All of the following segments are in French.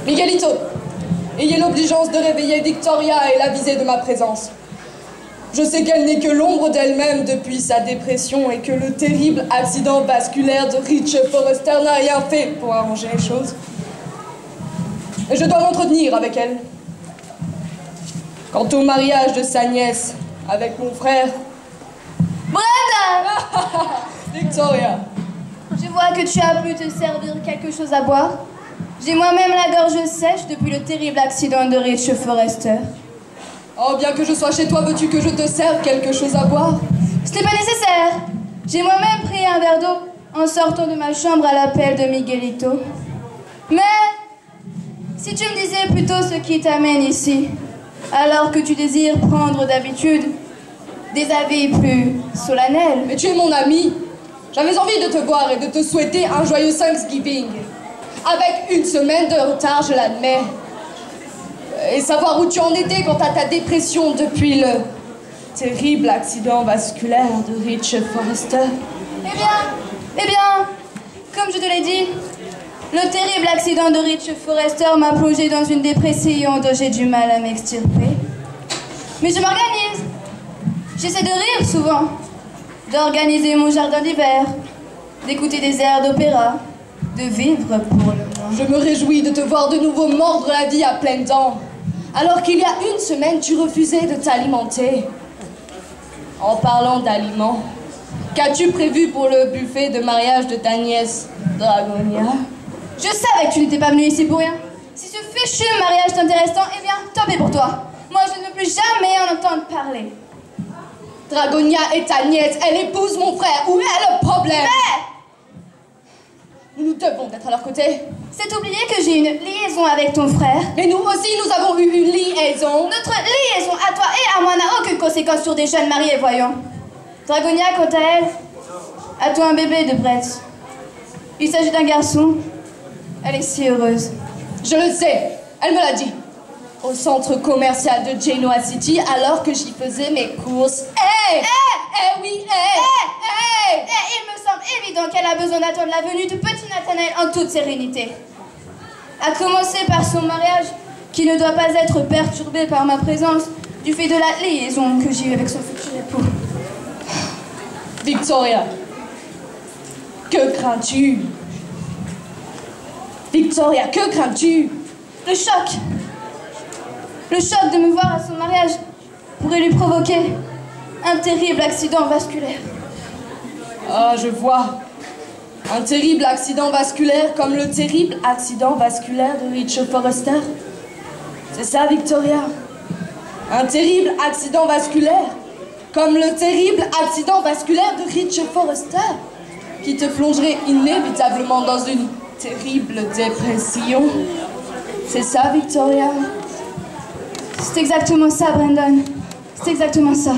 Miguelito, ayez l'obligeance de réveiller Victoria et l'aviser de ma présence. Je sais qu'elle n'est que l'ombre d'elle-même depuis sa dépression et que le terrible accident vasculaire de Rich Forrester n'a rien fait pour arranger les choses. Et je dois m'entretenir avec elle. Quant au mariage de sa nièce avec mon frère... Brenda! Victoria. Je vois que tu as pu te servir quelque chose à boire. J'ai moi-même la gorge sèche depuis le terrible accident de Rich Forrester. Oh, bien que je sois chez toi, veux-tu que je te serve quelque chose à boire? Ce n'est pas nécessaire. J'ai moi-même pris un verre d'eau en sortant de ma chambre à l'appel de Miguelito. Mais, si tu me disais plutôt ce qui t'amène ici, alors que tu désires prendre d'habitude des avis plus solennels. Mais tu es mon ami. J'avais envie de te voir et de te souhaiter un joyeux Thanksgiving. Avec une semaine de retard, je l'admets. Et savoir où tu en étais quant à ta dépression depuis le terrible accident vasculaire de Rich Forrester. Eh bien, comme je te l'ai dit, le terrible accident de Rich Forrester m'a plongé dans une dépression dont j'ai du mal à m'extirper. Mais je m'organise. J'essaie de rire souvent, d'organiser mon jardin d'hiver, d'écouter des airs d'opéra, de vivre pour le moins. Je me réjouis de te voir de nouveau mordre la vie à pleines dents, alors qu'il y a une semaine, tu refusais de t'alimenter. En parlant d'aliments, qu'as-tu prévu pour le buffet de mariage de ta nièce, Dragonia? Je savais que tu n'étais pas venu ici pour rien. Si ce fichu mariage t'intéresse tant, eh bien, tant pis pour toi. Moi, je ne veux plus jamais en entendre parler. Dragonia est ta nièce, elle épouse mon frère. Où est le problème? Mais nous devons être à leur côté. C'est oublier que j'ai une liaison avec ton frère. Et nous aussi, nous avons eu une liaison. Notre liaison à toi et à moi n'a aucune conséquence sur des jeunes mariés, voyons. Dragonia, quant à elle, a toi un bébé de Brett. Il s'agit d'un garçon. Elle est si heureuse. Je le sais, elle me l'a dit. Au centre commercial de Genoa City, alors que j'y faisais mes courses. Oui, il me semble évident qu'elle a besoin d'attendre la venue de petit Nathanaël en toute sérénité. À commencer par son mariage, qui ne doit pas être perturbé par ma présence, du fait de la liaison que j'ai eue avec son futur époux. Victoria, que crains-tu? Victoria, que crains-tu? Le choc. Le choc de me voir à son mariage pourrait lui provoquer un terrible accident vasculaire. Ah, je vois. Un terrible accident vasculaire comme le terrible accident vasculaire de Rich Forrester. C'est ça, Victoria? Un terrible accident vasculaire comme le terrible accident vasculaire de Rich Forrester qui te plongerait inévitablement dans une terrible dépression. C'est ça, Victoria? C'est exactement ça, Brandon. C'est exactement ça.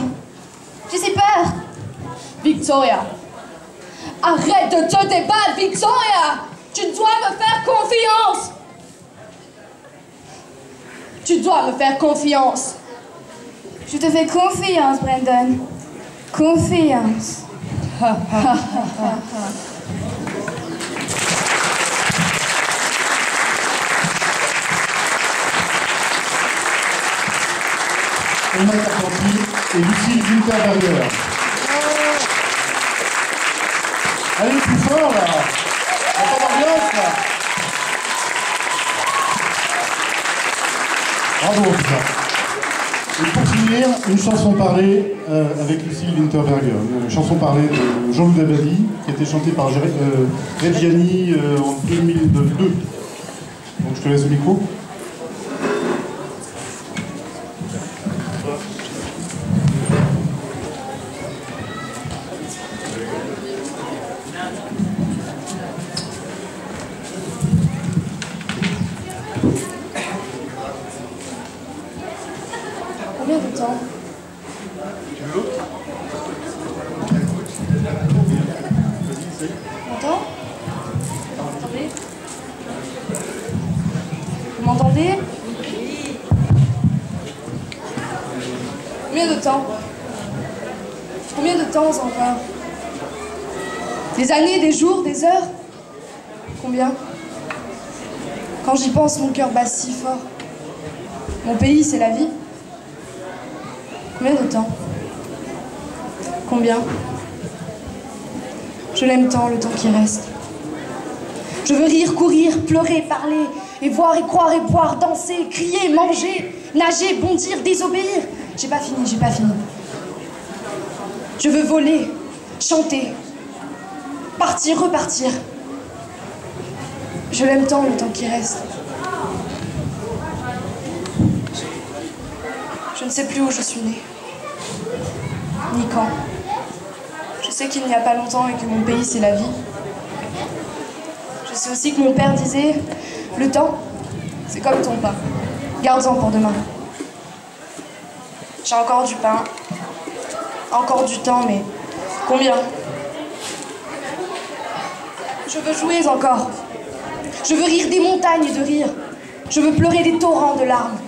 J'ai si peur. Victoria, arrête de te débattre, Victoria! Tu dois me faire confiance! Tu dois me faire confiance! Je te fais confiance, Brandon. Confiance. Emma Carpentier et Lucille Winterberger. Allez, plus fort là! Attends l'ambiance là! Bravo, ça. Et pour finir, une chanson parlée avec Lucille Winterberger. Une chanson parlée de Jean-Loup Dabadi, qui a été chantée par Reggiani en 2002. Donc je te laisse le micro. Combien de temps? M'entends? Vous m'entendez? Combien de temps? Combien de temps encore? Des années, des jours, des heures? Combien? Quand j'y pense, mon cœur bat si fort. Mon pays, c'est la vie. Combien de temps? Combien? Je l'aime tant, le temps qui reste. Je veux rire, courir, pleurer, parler, et voir, et croire, et boire, danser, crier, manger, nager, bondir, désobéir. J'ai pas fini, j'ai pas fini. Je veux voler, chanter, partir, repartir. Je l'aime tant, le temps qui reste. Je ne sais plus où je suis née, ni quand. Je sais qu'il n'y a pas longtemps et que mon pays, c'est la vie. Je sais aussi que mon père disait, le temps, c'est comme ton pain. Garde-en pour demain. J'ai encore du pain, encore du temps, mais combien? Je veux jouer encore. Je veux rire des montagnes de rire. Je veux pleurer des torrents de larmes.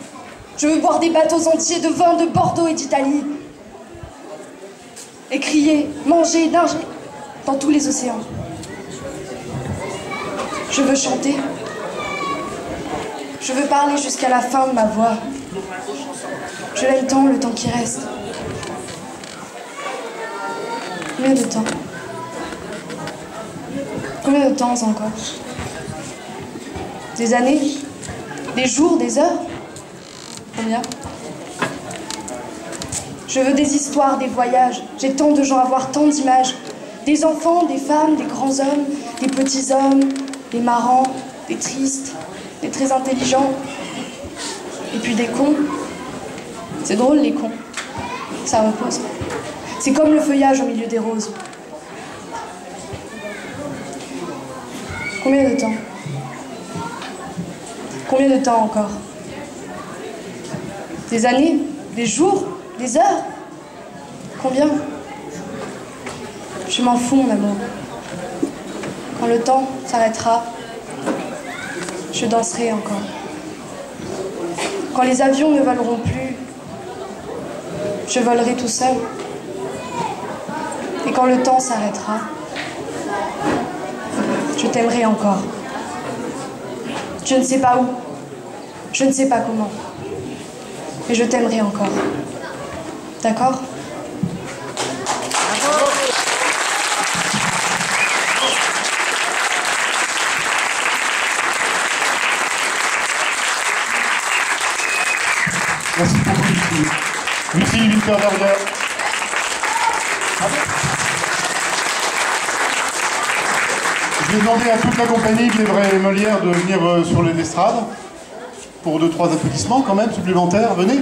Je veux boire des bateaux entiers de vin de Bordeaux et d'Italie. Et crier, manger, nager dans tous les océans. Je veux chanter. Je veux parler jusqu'à la fin de ma voix. Je l'aime tant, le temps qui reste. Combien de temps? Combien de temps encore? Des années? Des jours? Des heures? Combien? Je veux des histoires, des voyages. J'ai tant de gens à voir, tant d'images. Des enfants, des femmes, des grands hommes, des petits hommes, des marrants, des tristes, des très intelligents. Et puis des cons. C'est drôle, les cons. Ça repose. C'est comme le feuillage au milieu des roses. Combien de temps? Combien de temps encore? Des années? Des jours? Des heures? Combien? Je m'en fous, mon amour. Quand le temps s'arrêtera, je danserai encore. Quand les avions ne voleront plus, je volerai tout seul. Et quand le temps s'arrêtera, je t'aimerai encore. Je ne sais pas où, je ne sais pas comment, mais je t'aimerai encore. D'accord ? Merci beaucoup, Lucie. Lucie Winterberger. Je vais demander à toute la compagnie Bièvre et Molière de venir sur l'estrade pour 2-3 applaudissements quand même supplémentaires. Venez.